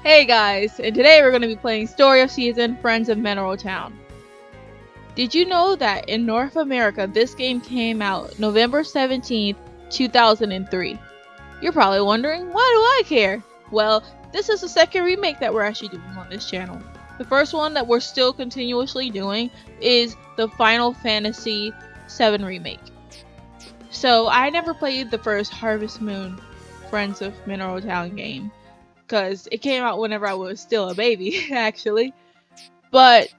Hey guys, and today we're going to be playing Story of Season Friends of Mineral Town. Did you know that in North America this game came out November 17th, 2003? You're probably wondering, why do I care? Well, this is the second remake that we're actually doing on this channel. The first one that we're still continuously doing is the Final Fantasy VII Remake. So I never played the first Harvest Moon Friends of Mineral Town game, because it came out whenever I was still a baby, actually. But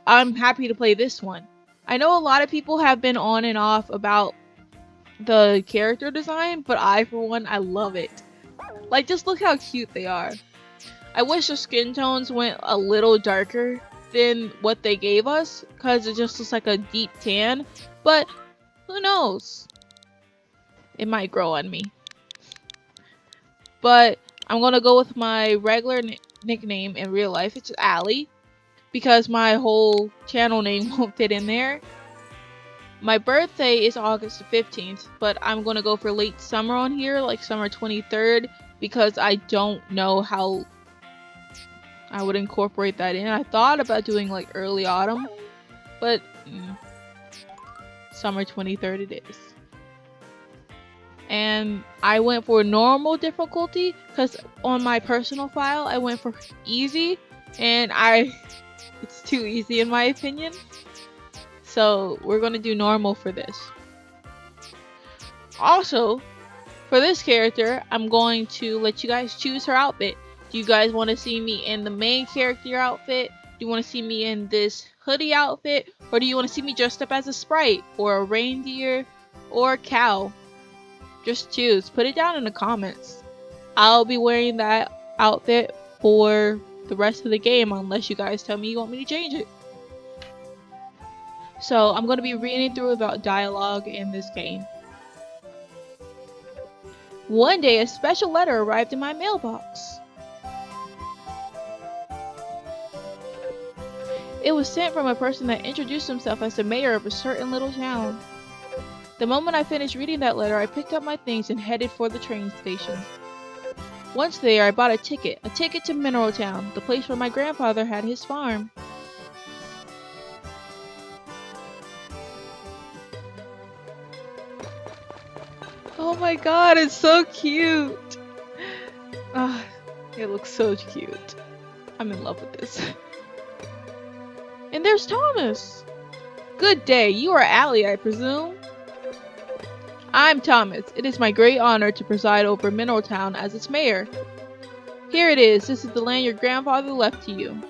I'm happy to play this one. I know a lot of people have been on and off about the character design, but I, for one, I love it. Like, just look how cute they are. I wish the skin tones went a little darker than what they gave us, because it just looks like a deep tan, but who knows? It might grow on me. But I'm gonna go with my regular nickname in real life. It's Allie, because my whole channel name won't fit in there. My birthday is August the 15th, but I'm gonna go for late summer on here, like summer 23rd, because I don't know how I would incorporate that in. I thought about doing like early autumn, but summer 23rd it is. And I went for normal difficulty because on my personal file I went for easy, and it's too easy in my opinion. So we're gonna do normal for this. Also, for this character, I'm going to let you guys choose her outfit. Do you guys want to see me in the main character outfit? Do you want to see me in this hoodie outfit? Or do you want to see me dressed up as a sprite, or a reindeer, or a cow? Just choose. Put it down in the comments. I'll be wearing that outfit for the rest of the game unless you guys tell me you want me to change it. So I'm going to be reading through about dialogue in this game. One day, a special letter arrived in my mailbox. It was sent from a person that introduced himself as the mayor of a certain little town. The moment I finished reading that letter, I picked up my things and headed for the train station. Once there, I bought a ticket to Mineral Town, the place where my grandfather had his farm. Oh my god, it's so cute! Ah, it looks so cute. I'm in love with this. And there's Thomas! Good day, you are Allie, I presume? I'm Thomas. It is my great honor to preside over Mineral Town as its mayor. Here it is. This is the land your grandfather left to you.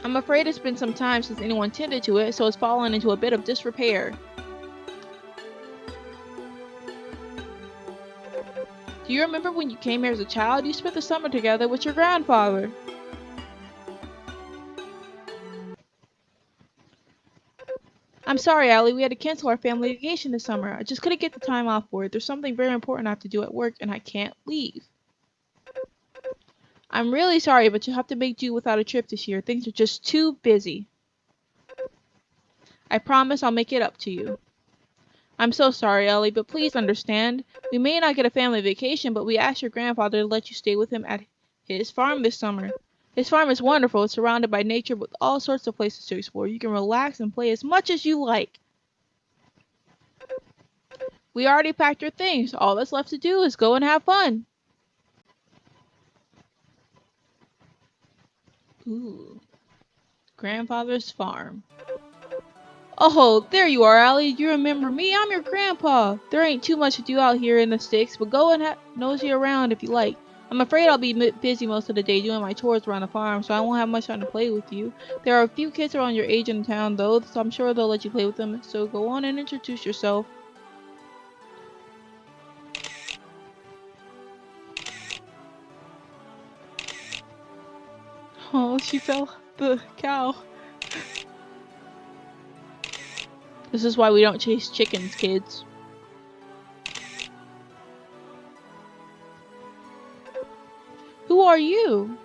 I'm afraid it's been some time since anyone tended to it, so it's fallen into a bit of disrepair. Do you remember when you came here as a child? You spent the summer together with your grandfather. I'm sorry, Allie. We had to cancel our family vacation this summer. I just couldn't get the time off for it. There's something very important I have to do at work, and I can't leave. I'm really sorry, but you'll have to make do without a trip this year. Things are just too busy. I promise I'll make it up to you. I'm so sorry, Ellie, but please understand. We may not get a family vacation, but we asked your grandfather to let you stay with him at his farm this summer. His farm is wonderful. It's surrounded by nature with all sorts of places to explore. You can relax and play as much as you like. We already packed your things. All that's left to do is go and have fun. Ooh. Grandfather's farm. Oh, there you are, Allie. You remember me? I'm your grandpa. There ain't too much to do out here in the sticks, but go and nosy around if you like. I'm afraid I'll be busy most of the day doing my chores around the farm, so I won't have much time to play with you. There are a few kids around your age in town, though, so I'm sure they'll let you play with them. So go on and introduce yourself. Oh, she fell the cow. This is why we don't chase chickens, kids. Who are you?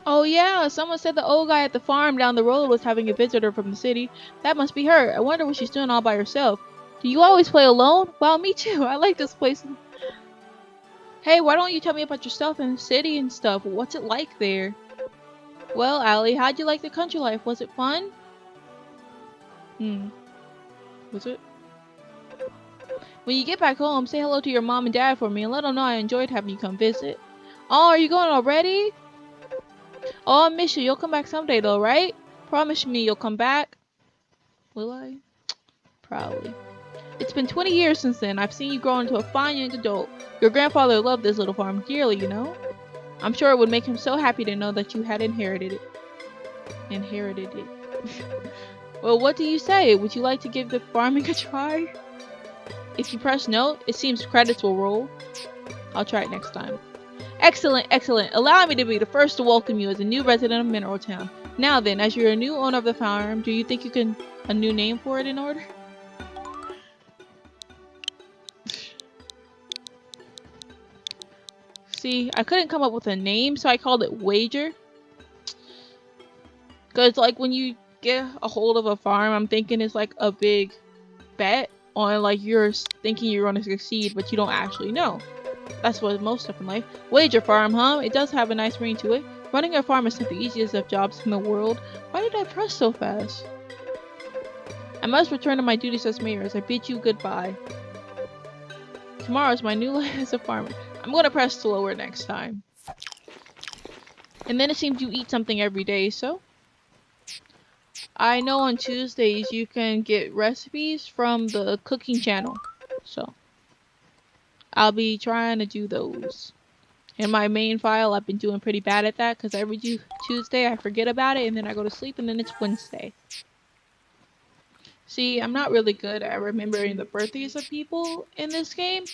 Oh yeah, someone said the old guy at the farm down the road was having a visitor from the city. That must be her. I wonder what she's doing all by herself. Do you always play alone? Well, me too. I like this place. Hey, why don't you tell me about yourself in the city and stuff? What's it like there? Well, Allie, how'd you like the country life? Was it fun? Was it? When you get back home, say hello to your mom and dad for me and let them know I enjoyed having you come visit. Oh, are you going already? Oh, I miss you. You'll come back someday though, right? Promise me you'll come back. Will I? Probably. It's been 20 years since then. I've seen you grow into a fine young adult. Your grandfather loved this little farm dearly, you know? I'm sure it would make him so happy to know that you had inherited it. Well, what do you say? Would you like to give the farming a try? If you press no, it seems credits will roll. I'll try it next time. Excellent, excellent. Allow me to be the first to welcome you as a new resident of Mineral Town. Now then, as you're a new owner of the farm, do you think you can a new name for it in order? See, I couldn't come up with a name, so I called it Wager. Because, like, when you get a hold of a farm, I'm thinking it's like a big bet on, like, you're thinking you're going to succeed, but you don't actually know. That's what most stuff in life. Wager farm, huh? It does have a nice ring to it. Running a farm is not the easiest of jobs in the world. Why did I press so fast? I must return to my duties as mayor as I bid you goodbye. Tomorrow is my new life as a farmer. I'm going to press slower next time. And then it seems you eat something every day, so... I know on Tuesdays you can get recipes from the cooking channel. So... I'll be trying to do those. In my main file, I've been doing pretty bad at that because every Tuesday I forget about it and then I go to sleep and then it's Wednesday. See, I'm not really good at remembering the birthdays of people in this game.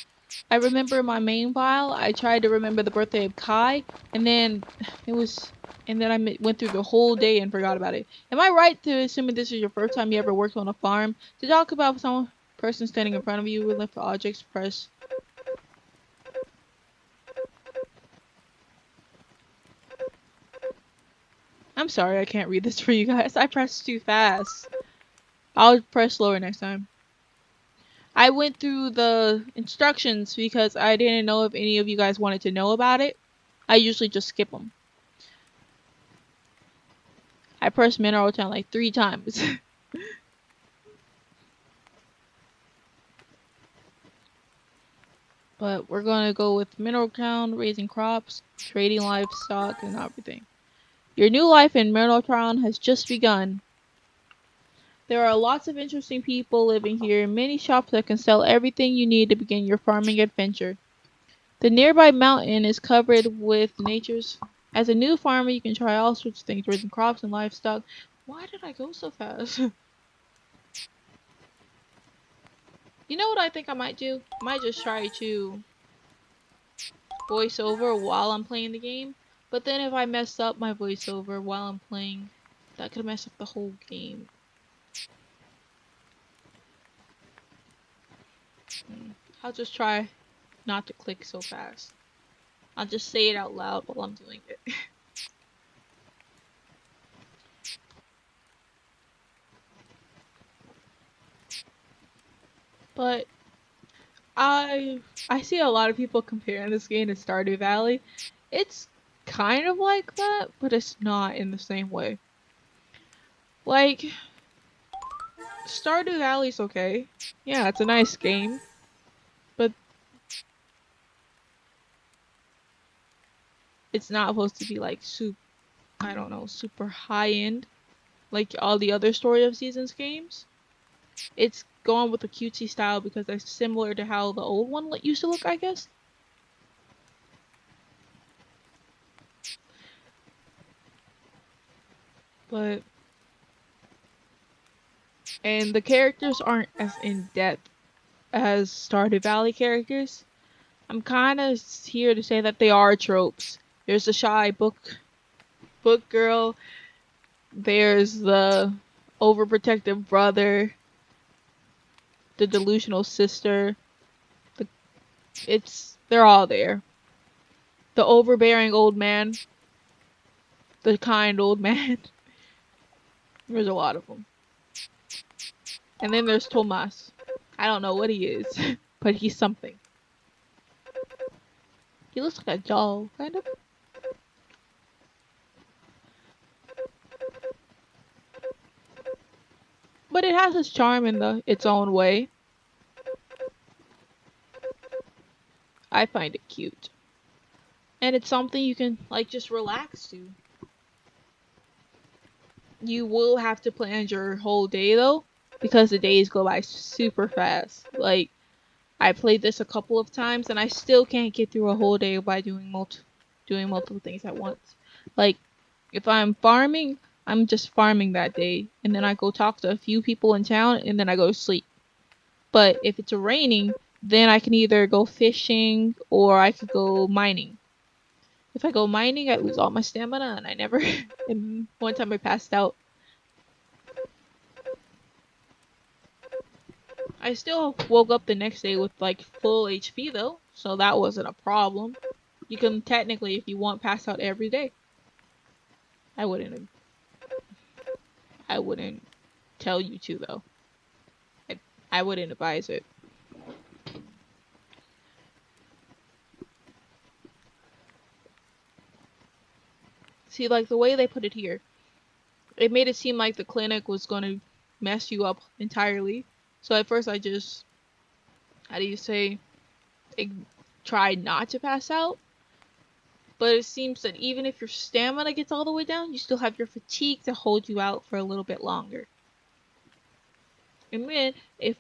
I remember my main file, I tried to remember the birthday of Kai, and then I went through the whole day and forgot about it. Am I right to assuming this is your first time you ever worked on a farm? To talk about some person standing in front of you with lift objects, press. I'm sorry, I can't read this for you guys. I pressed too fast. I'll press slower next time. I went through the instructions because I didn't know if any of you guys wanted to know about it. I usually just skip them. I pressed Mineral Town like 3 times. But we're gonna go with Mineral Town, raising crops, trading livestock, and everything. Your new life in Mineral Town has just begun. There are lots of interesting people living here and many shops that can sell everything you need to begin your farming adventure. The nearby mountain is covered with nature's... As a new farmer, you can try all sorts of things, raising crops and livestock. Why did I go so fast? You know what I think I might do? I might just try to voice over while I'm playing the game. But then if I mess up my voiceover while I'm playing, that could mess up the whole game. I'll just try not to click so fast. I'll just say it out loud while I'm doing it. But I see a lot of people comparing this game to Stardew Valley. It's kind of like that, but it's not in the same way. Like, Stardew Valley's okay. Yeah, it's a nice game. But it's not supposed to be like super high end like all the other Story of Seasons games. It's going with the cutesy style because that's similar to how the old one used to look, I guess. And the characters aren't as in-depth as Stardew Valley characters. I'm kind of here to say that they are tropes. There's the shy book girl. There's the overprotective brother. The delusional sister. They're all there. The overbearing old man. The kind old man. There's a lot of them. And then there's Tomas. I don't know what he is, but he's something. He looks like a doll, kind of. But it has its charm in its own way. I find it cute. And it's something you can, like, just relax to. You will have to plan your whole day, though, because the days go by super fast. Like, I played this a couple of times, and I still can't get through a whole day by doing multiple things at once. Like, if I'm farming, I'm just farming that day, and then I go talk to a few people in town, and then I go to sleep. But if it's raining, then I can either go fishing or I could go mining. If I go mining, I lose all my stamina, and I never. And one time I passed out. I still woke up the next day with like full HP though, so that wasn't a problem. You can technically, if you want, pass out every day. I wouldn't. I wouldn't tell you to though. I wouldn't advise it. See, like the way they put it here, it made it seem like the clinic was gonna mess you up entirely. So at first I just, how do you say, tried not to pass out. But it seems that even if your stamina gets all the way down, you still have your fatigue to hold you out for a little bit longer. And then, if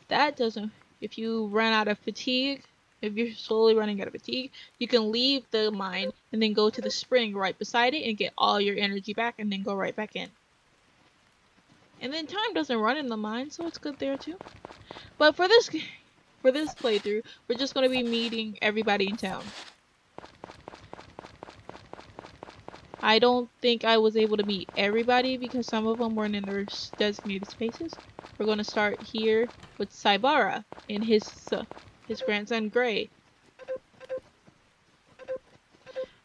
you run out of fatigue, if you're slowly running out of fatigue, you can leave the mine and then go to the spring right beside it and get all your energy back and then go right back in. And then time doesn't run in the mine, so it's good there too. But for this playthrough, we're just going to be meeting everybody in town. I don't think I was able to meet everybody because some of them weren't in their designated spaces. We're going to start here with Saibara and his grandson Gray.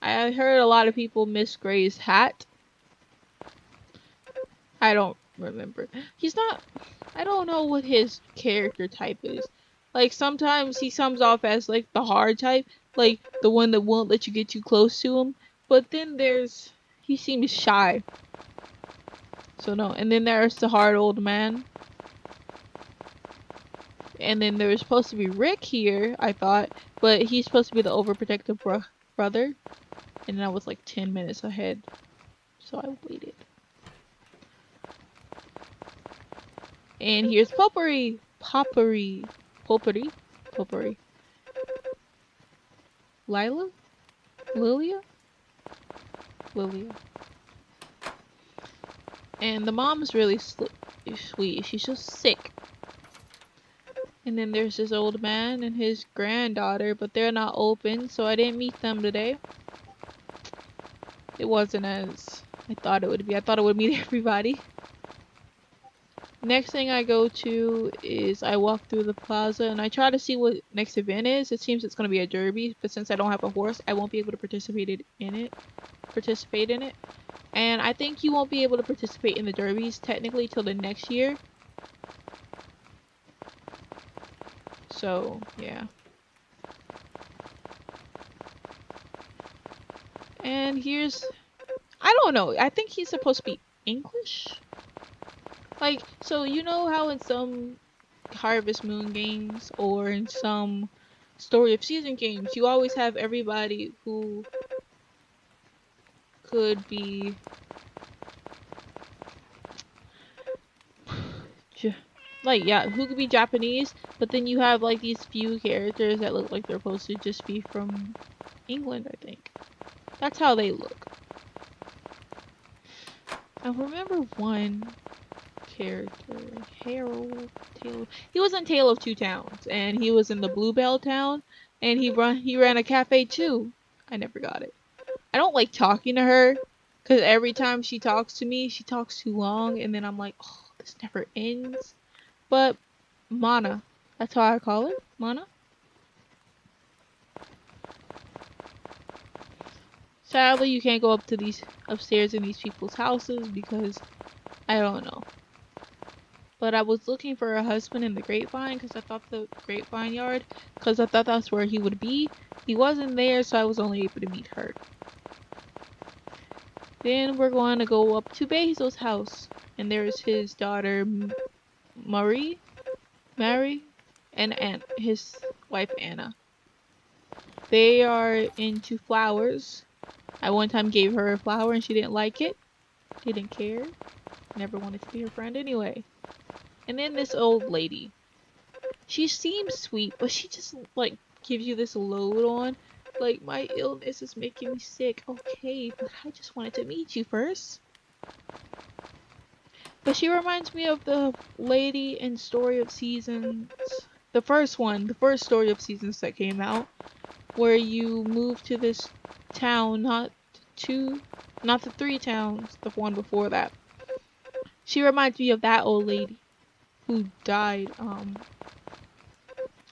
I heard a lot of people miss Gray's hat. I don't remember. He's not. I don't know what his character type is. Like sometimes he comes off as like the hard type, like the one that won't let you get too close to him. But then he seems shy. So no. And then there's the hard old man. And then there was supposed to be Rick here, I thought, but he's supposed to be the overprotective brother. And then I was like 10 minutes ahead. So I waited. And here's Potpourri. Lilia? And the mom's really sweet. She's just sick. And then there's this old man and his granddaughter, but they're not open, so I didn't meet them today. It wasn't as I thought it would be. I thought it would meet everybody. Next thing I go to is I walk through the plaza and I try to see what next event is. It seems it's going to be a derby, but since I don't have a horse, I won't be able to participate in it. And I think you won't be able to participate in the derbies technically till the next year. So, yeah. And I don't know. I think he's supposed to be English. Like, so you know how in some Harvest Moon games or in some Story of Season games, you always have everybody who could be who could be Japanese, but then you have like these few characters that look like they're supposed to just be from England, I think. That's how they look. I remember one character, Harold Taylor. He was in Tale of Two Towns, and he was in the Bluebell Town, and he ran a cafe too. I never got it. I don't like talking to her, because every time she talks to me, she talks too long, and then I'm like, oh, this never ends. But Mana, that's how I call her, Mana. Sadly, you can't go upstairs in these people's houses because I don't know. but I was looking for a husband in the grapevine because I thought the grapevine yard, because I thought that's where he would be. He wasn't there, so I was only able to meet her. Then we're going to go up to Basil's house, and there's his daughter Mary, and his wife Anna. They are into flowers. I one time gave her a flower and she didn't like it. Didn't care. Never wanted to be her friend anyway. And then this old lady. She seems sweet, but she just like gives you this load on. Like, my illness is making me sick. Okay, but I just wanted to meet you first. But she reminds me of the lady in Story of Seasons. The first Story of Seasons that came out. Where you move to this town, not the 3 towns, the one before that. She reminds me of that old lady who died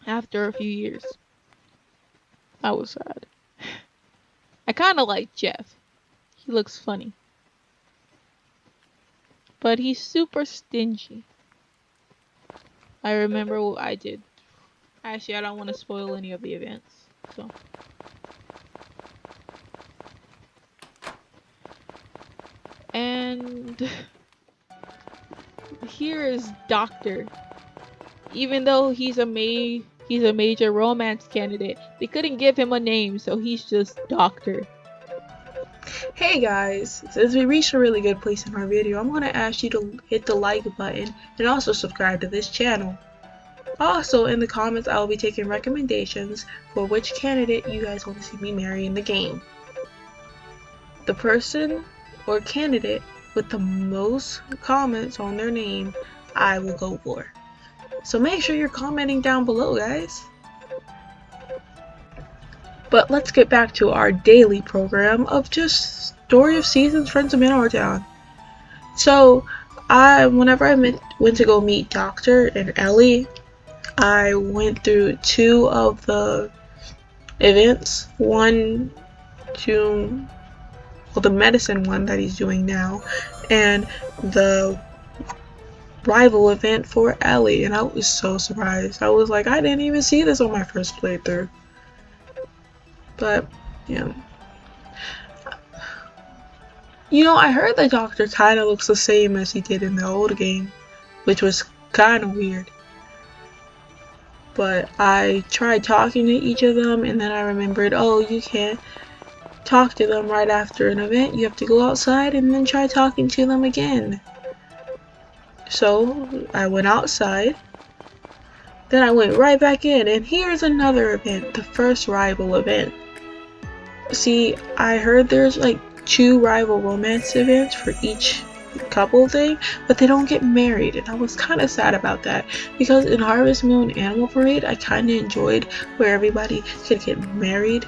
after a few years. That was sad. I kind of like Jeff. He looks funny. But he's super stingy. I remember what I did. Actually, I don't want to spoil any of the events. So. And here is Doctor. Even though he's a major romance candidate, they couldn't give him a name, so he's just Doctor. Hey guys, since we reached a really good place in our video, I'm going to ask you to hit the like button and also subscribe to this channel. Also, in the comments, I will be taking recommendations for which candidate you guys want to see me marry in the game. The person or candidate with the most comments on their name, I will go for. So make sure you're commenting down below, guys. But let's get back to our daily program of just Story of Seasons, Friends of Manor Town. So, whenever I went to go meet Doctor and Ellie, I went through 2 of the events. One to, well, the medicine one that he's doing now, and the rival event for Ellie, and I was so surprised. I was like, I didn't even see this on my first playthrough. But, yeah. You know, I heard the Doctor kind of looks the same as he did in the old game, which was kind of weird. But I tried talking to each of them, and then I remembered, oh, you can't talk to them right after an event. You have to go outside and then try talking to them again. So I went outside, then I went right back in, and here's another event, the first rival event. See, I heard there's like 2 rival romance events for each couple thing, but they don't get married, and I was kind of sad about that, because in Harvest Moon Animal Parade, I kind of enjoyed where everybody could get married,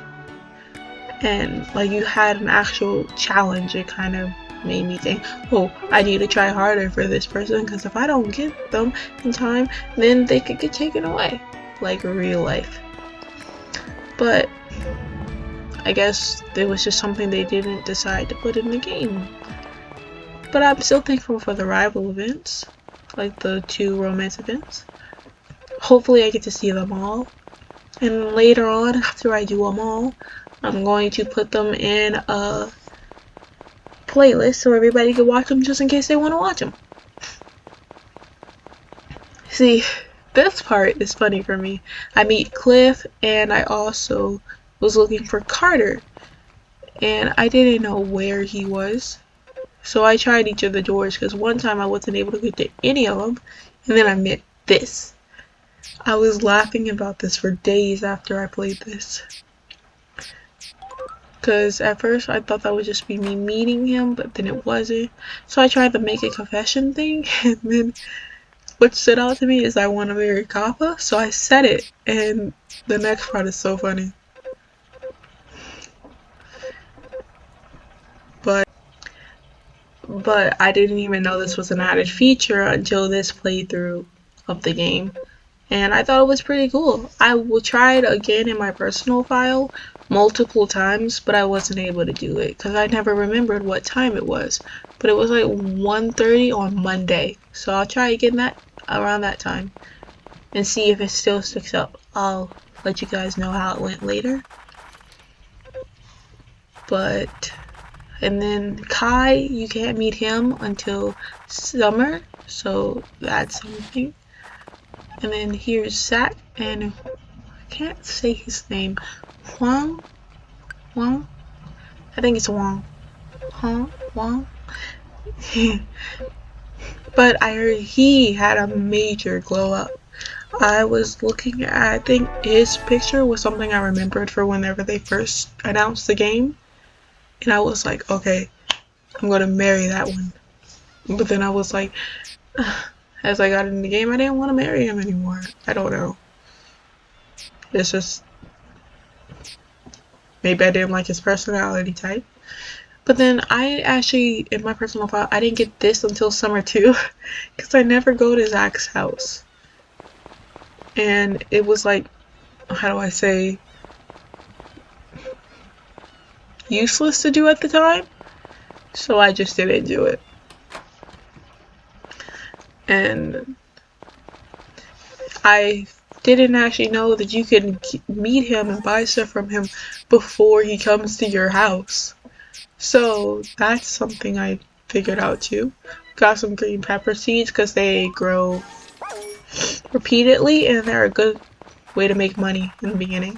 and like you had an actual challenge. It kind of made me think, oh, I need to try harder for this person, because if I don't get them in time, then they could get taken away, like real life. But I guess it was just something they didn't decide to put in the game. But I'm still thankful for the rival events, like the 2 romance events. Hopefully I get to see them all. And later on, after I do them all, I'm going to put them in a playlist so everybody can watch them just in case they want to watch them. See, this part is funny for me. I meet Cliff, and I also was looking for Carter, and I didn't know where he was. So I tried each of the doors, because one time I wasn't able to get to any of them, and then I met this. I was laughing about this for days after I played this. Because at first I thought that would just be me meeting him, but then it wasn't. So I tried the make a confession thing, and then what stood out to me is I want to marry Kappa, so I said it, and the next part is so funny. But I didn't even know this was an added feature until this playthrough of the game, and I thought it was pretty cool. I will try it again in my personal file multiple times, but I wasn't able to do it because I never remembered what time it was. But it was like 1:30 on Monday, so I'll try again around that time and see if it still sticks up. I'll let you guys know how it went later. But, and then Kai, you can't meet him until summer, so that's something. And then here's Zach, and I can't say his name. Wang? I think it's Wang. Wang? But I heard he had a major glow up. I was looking at, I think his picture was something I remembered for whenever they first announced the game. And I was like, okay, I'm gonna marry that one. But then I was like, as I got in the game, I didn't want to marry him anymore. I don't know. It's just, maybe I didn't like his personality type. But then I actually, in my personal file, I didn't get this until summer too. Because I never go to Zach's house. And it was like, how do I say, useless to do at the time. So I just didn't do it. And I didn't actually know that you can meet him and buy stuff from him before he comes to your house. So that's something I figured out too. Got some green pepper seeds because they grow repeatedly and they're a good way to make money in the beginning.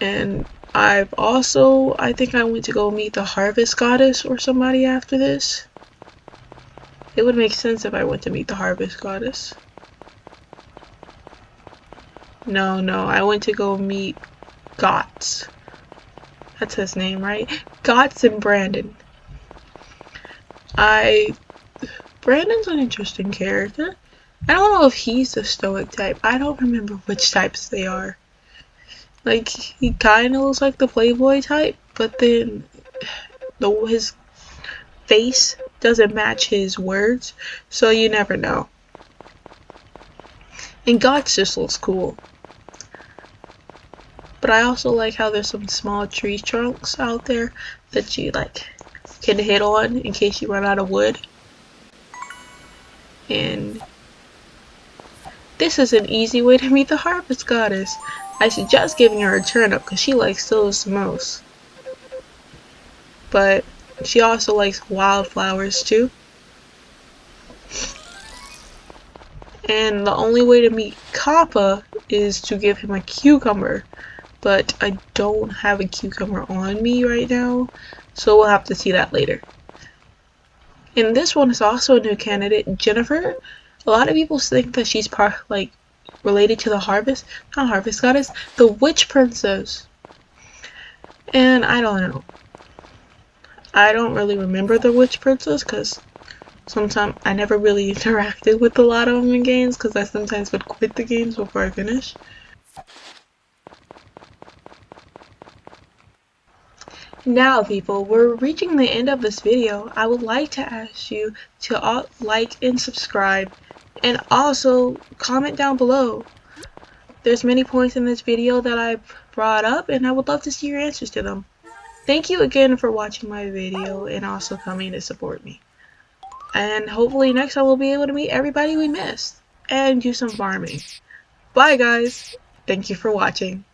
And I've also, I think I went to go meet the harvest goddess or somebody after this. It would make sense if I went to meet the harvest goddess. No, I went to go meet Gots. That's his name, right? Gots and Brandon. Brandon's an interesting character. I don't know if he's the stoic type. I don't remember which types they are. Like, he kind of looks like the playboy type, but then his face doesn't match his words, so you never know. And Gots just looks cool. But I also like how there's some small tree trunks out there that you can hit on in case you run out of wood. And this is an easy way to meet the harvest goddess. I suggest giving her a turnip because she likes those the most. But she also likes wildflowers too. And the only way to meet Kappa is to give him a cucumber. But I don't have a cucumber on me right now, so we'll have to see that later. And this one is also a new candidate, Jennifer. A lot of people think that she's related to the not harvest goddess, the witch princess. And I don't know. I don't really remember the witch princess because sometimes I never really interacted with a lot of them in games because I sometimes would quit the games before I finish. Now people, we're reaching the end of this video. I would like to ask you to like and subscribe and also comment down below. There's many points in this video that I brought up and I would love to see your answers to them. Thank you again for watching my video and also coming to support me. And hopefully next time we'll be able to meet everybody we missed and do some farming. Bye guys! Thank you for watching.